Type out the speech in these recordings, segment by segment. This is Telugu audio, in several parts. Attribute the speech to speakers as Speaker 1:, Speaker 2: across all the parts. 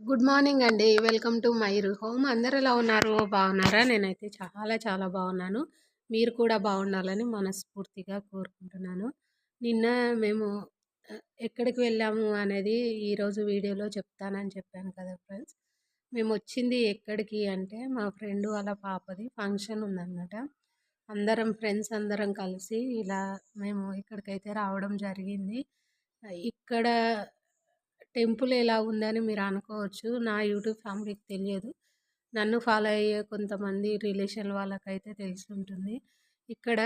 Speaker 1: గుడ్ మార్నింగ్ అండి. వెల్కమ్ టు మైరు హోమ్. అందరూ ఎలా ఉన్నారు? బాగున్నారా? నేనైతే చాలా చాలా బాగున్నాను. మీరు కూడా బాగుండాలని మనస్ఫూర్తిగా కోరుకుంటున్నాను. నిన్న మేము ఎక్కడికి వెళ్ళాము అనేది ఈరోజు వీడియోలో చెప్తానని చెప్పాను కదా ఫ్రెండ్స్. మేమొచ్చింది ఎక్కడికి అంటే మా ఫ్రెండ్ వాళ్ళ పాపది ఫంక్షన్ ఉందన్నమాట. అందరం ఫ్రెండ్స్ అందరం కలిసి ఇలా మేము ఇక్కడికైతే రావడం జరిగింది. ఇక్కడ టెంపుల్ ఎలా ఉందని మీరు అనుకోవచ్చు. నా యూట్యూబ్ ఫ్యామిలీకి తెలియదు. నన్ను ఫాలో అయ్యే కొంతమంది రిలేషన్ వాళ్ళకైతే తెలిసుంటుంది. ఇక్కడ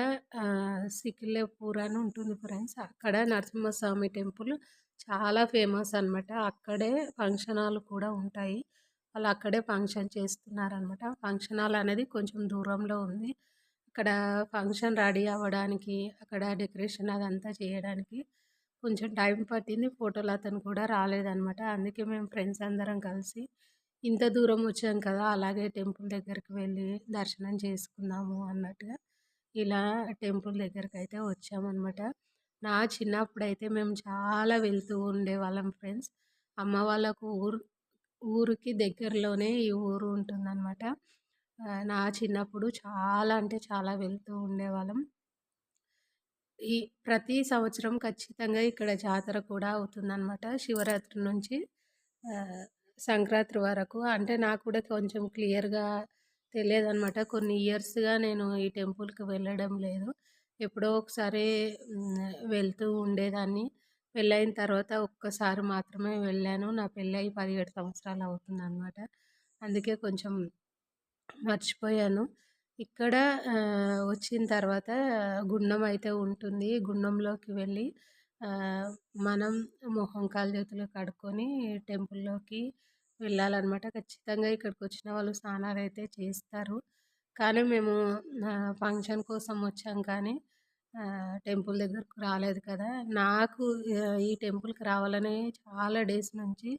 Speaker 1: సికిలేపూర్ అని ఉంటుంది ఫ్రెండ్స్. అక్కడ నరసింహస్వామి టెంపుల్ చాలా ఫేమస్ అనమాట. అక్కడే ఫంక్షన్ హాల్ కూడా ఉంటాయి. వాళ్ళు అక్కడే ఫంక్షన్ చేస్తున్నారనమాట. ఫంక్షన్ హాల్ అనేది కొంచెం దూరంలో ఉంది. అక్కడ ఫంక్షన్ రెడీ అవ్వడానికి, అక్కడ డెకరేషన్ అదంతా చేయడానికి కొంచెం టైం పట్టింది. ఫోటోలు అతను కూడా రాలేదనమాట. అందుకే మేము ఫ్రెండ్స్ అందరం కలిసి ఇంత దూరం వచ్చాం కదా! అలాగే టెంపుల్ దగ్గరికి వెళ్ళి దర్శనం చేసుకుందాము అన్నట్టుగా ఇలా టెంపుల్ దగ్గరకైతే వచ్చామనమాట. నా చిన్నప్పుడైతే మేము చాలా వెళ్తూ ఉండేవాళ్ళం ఫ్రెండ్స్. అమ్మ వాళ్ళకు ఊరికి దగ్గరలోనే ఈ ఊరు ఉంటుందనమాట. నా చిన్నప్పుడు చాలా అంటే చాలా వెళ్తూ ఉండేవాళ్ళం. ఈ ప్రతి సంవత్సరం ఖచ్చితంగా ఇక్కడ జాతర కూడా అవుతుందనమాట. శివరాత్రి నుంచి ఆహ్, సంక్రాంతి వరకు. అంటే నాకు కూడా కొంచెం క్లియర్‌గా తెలియదనమాట. కొన్ని ఇయర్స్‌గా నేను ఈ టెంపుల్‌కి వెళ్ళడం లేదు. ఎప్పుడో ఒకసారి వెళ్తూ ఉండేదాన్ని. పెళ్ళైన తర్వాత ఒక్కసారి మాత్రమే వెళ్ళాను. నా పెళ్ళై 17 సంవత్సరాలు అవుతుందనమాట. అందుకే కొంచెం మర్చిపోయాను. ఇక్కడ వచ్చిన తర్వాత గుండం అయితే ఉంటుంది. గుండంలోకి వెళ్ళి ఆహ్, మనం మొహం, కాళ్ళు, చేతులు కడుక్కొని టెంపుల్‌లోకి వెళ్ళాలనమాట. ఖచ్చితంగా ఇక్కడికొచ్చిన వాళ్ళు స్నానాలైతే చేస్తారు. కానీ మేము ఫంక్షన్ కోసం వచ్చాం కానీ టెంపుల్ దగ్గరకు రాలేదు కదా! నాకు ఈ టెంపుల్‌కి రావాలని చాలా డేస్ నుంచి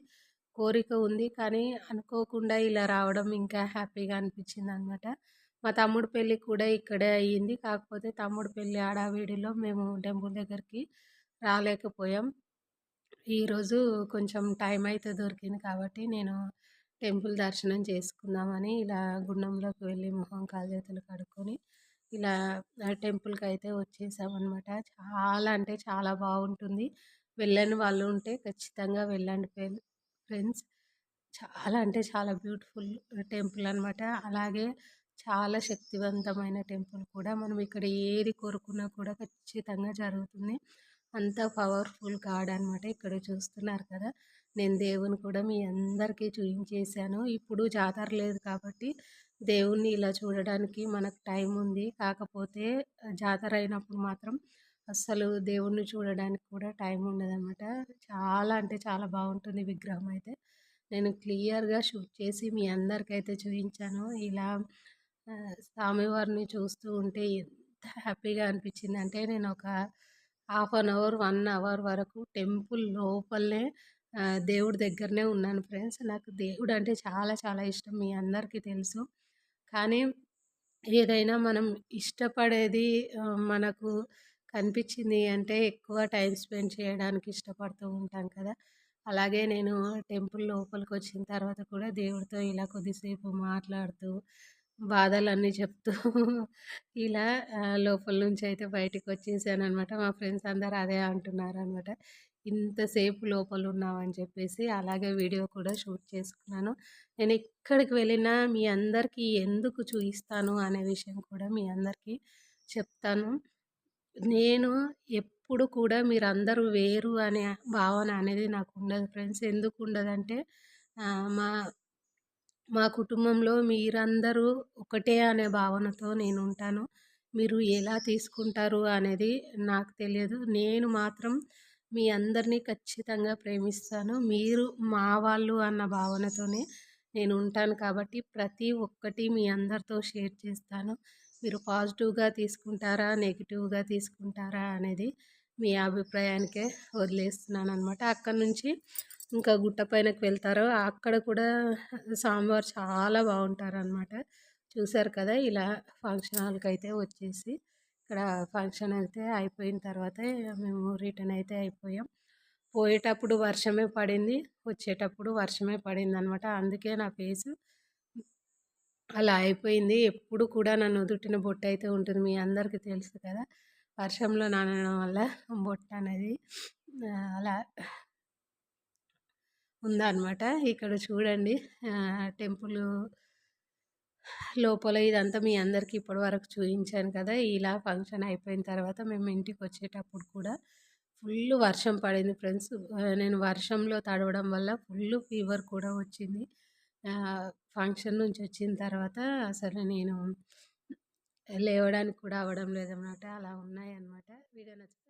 Speaker 1: కోరిక ఉంది. కానీ అనుకోకుండా ఇలా రావడం ఇంకా హ్యాపీగా అనిపించిందనమాట. మా తమ్ముడు పెళ్లి కూడా ఇక్కడే అయ్యింది. కాకపోతే తమ్ముడు పెళ్లి హడావిడిలో మేము టెంపుల్ దగ్గరికి రాలేకపోయాం. ఈరోజు కొంచెం టైం అయితే దొరికింది కాబట్టి నేను టెంపుల్ దర్శనం చేసుకుందామని ఇలా గుండంలోకి వెళ్ళి మొహం, కాళ్ళు, చేతులు కడుక్కొని ఇలా టెంపుల్‌కైతే వచ్చేసామనమాట. చాలా అంటే చాలా బాగుంటుంది. వెళ్ళని వాళ్ళు ఉంటే ఖచ్చితంగా వెళ్ళండి ఫ్రెండ్స్. చాలా అంటే చాలా బ్యూటిఫుల్ టెంపుల్ అనమాట. అలాగే చాలా శక్తివంతమైన టెంపుల్ కూడా. మనం ఇక్కడ ఏది కోరుకున్నా కూడా ఖచ్చితంగా జరుగుతుంది. అంత పవర్‌ఫుల్ గాడ్ అనమాట. ఇక్కడ చూస్తున్నారు కదా! నేను దేవుని కూడా మీ అందరికీ చూయించేశాను. ఇప్పుడు జాతర లేదు కాబట్టి దేవుణ్ణి ఇలా చూడడానికి మనకు టైం ఉంది. కాకపోతే జాతర అయినప్పుడు మాత్రం అస్సలు దేవుణ్ణి చూడడానికి కూడా టైం ఉండదనమాట. చాలా అంటే చాలా బాగుంటుంది విగ్రహం అయితే. నేను క్లియర్‌గా షూట్ చేసి మీ అందరికైతే చూయించాను. ఇలా స్వామివారిని చూస్తూ ఉంటే ఎంత హ్యాపీగా అనిపించిందంటే నేనొక హాఫ్ అన్ అవర్, 1 అవర్ వరకు టెంపుల్ లోపలనే దేవుడి దగ్గరనే ఉన్నాను ఫ్రెండ్స్. నాకు దేవుడంటే చాలా చాలా ఇష్టం. మీ అందరికీ తెలుసు. కానీ ఏదైనా మనం ఇష్టపడేది మనకు కనిపించింది అంటే ఎక్కువ టైమ్ స్పెండ్ చేయడానికి ఇష్టపడుతూ ఉంటాం కదా! అలాగే నేను టెంపుల్ లోపలికొచ్చిన తర్వాత కూడా దేవుడితో ఇలా కొద్దిసేపు మాట్లాడుతూ, బాధలన్నీ చెప్తూ ఇలా లోపల నుంచయితే బయటికొచ్చేసాననమాట. మా ఫ్రెండ్స్ అందరూ అదే అంటున్నారనమాట. ఇంతసేపు లోపలున్నావని చెప్పేసి. అలాగే వీడియో కూడా షూట్ చేసుకున్నాను. నేనెక్కడికి వెళ్ళినా మీ అందరికీ ఎందుకు చూయిస్తాను అనే విషయం కూడా మీ అందరికీ చెప్తాను. నేను ఎప్పుడు కూడా మీరందరూ వేరు అనే భావన అనేది నాకుండదు ఫ్రెండ్స్. ఎందుకుండదంటే మా మా కుటుంబంలో మీరందరూ ఒకటే అనే భావనతో నేనుంటాను. మీరు ఎలా తీసుకుంటారు అనేది నాకు తెలియదు. నేను మాత్రం మీ అందరినీ ఖచ్చితంగా ప్రేమిస్తాను. మీరు మా వాళ్ళు అన్న భావనతోనే నేను ఉంటాను కాబట్టి ప్రతి ఒక్కటి మీ అందరితో షేర్ చేస్తాను. మీరు పాజిటివ్‌గా తీసుకుంటారా? నెగెటివ్‌గా తీసుకుంటారా? అనేది మీ అభిప్రాయానికే వదిలేస్తున్నాననమాట. అక్కడి నుంచి ఇంకా గుట్ట పైనకి వెళ్తారు. అక్కడ కూడా స్వామివారు చాలా బాగుంటారనమాట. చూసారు కదా! ఇలా ఫంక్షన్ హాల్‌కైతే వచ్చేసి ఇక్కడ ఫంక్షన్ అయితే అయిపోయిన తర్వాతే మేము రిటర్న్ అయితే అయిపోయాం. పోయేటప్పుడు వర్షమే పడింది. వచ్చేటప్పుడు వర్షమే పడిందనమాట. అందుకే నా ఫేసు అలా అయిపోయింది. ఎప్పుడు కూడా నా నుదుటిన బొట్టయితే ఉంటుంది. మీ అందరికీ తెలుసు కదా! వర్షంలో నానడం వల్ల బొట్టనేది అలా ఉందనమాట. ఇక్కడ చూడండి టెంపులు లోపల ఇదంతా మీ అందరికీ ఇప్పటివరకు చూయించాను కదా! ఇలా ఫంక్షన్ అయిపోయిన తర్వాత మేము ఇంటికొచ్చేటప్పుడు కూడా ఫుల్లు వర్షం పడింది ఫ్రెండ్స్. నేను వర్షంలో తడవడం వల్ల ఫుల్లు ఫీవర్ కూడా వచ్చింది. ఫంక్షన్ నుంచి వచ్చిన తర్వాత అసలు నేను లేవడానికి కూడా అవ్వడం లేదనమాట. అలా ఉన్నాయన్నమాట. వీడియో నచ్చి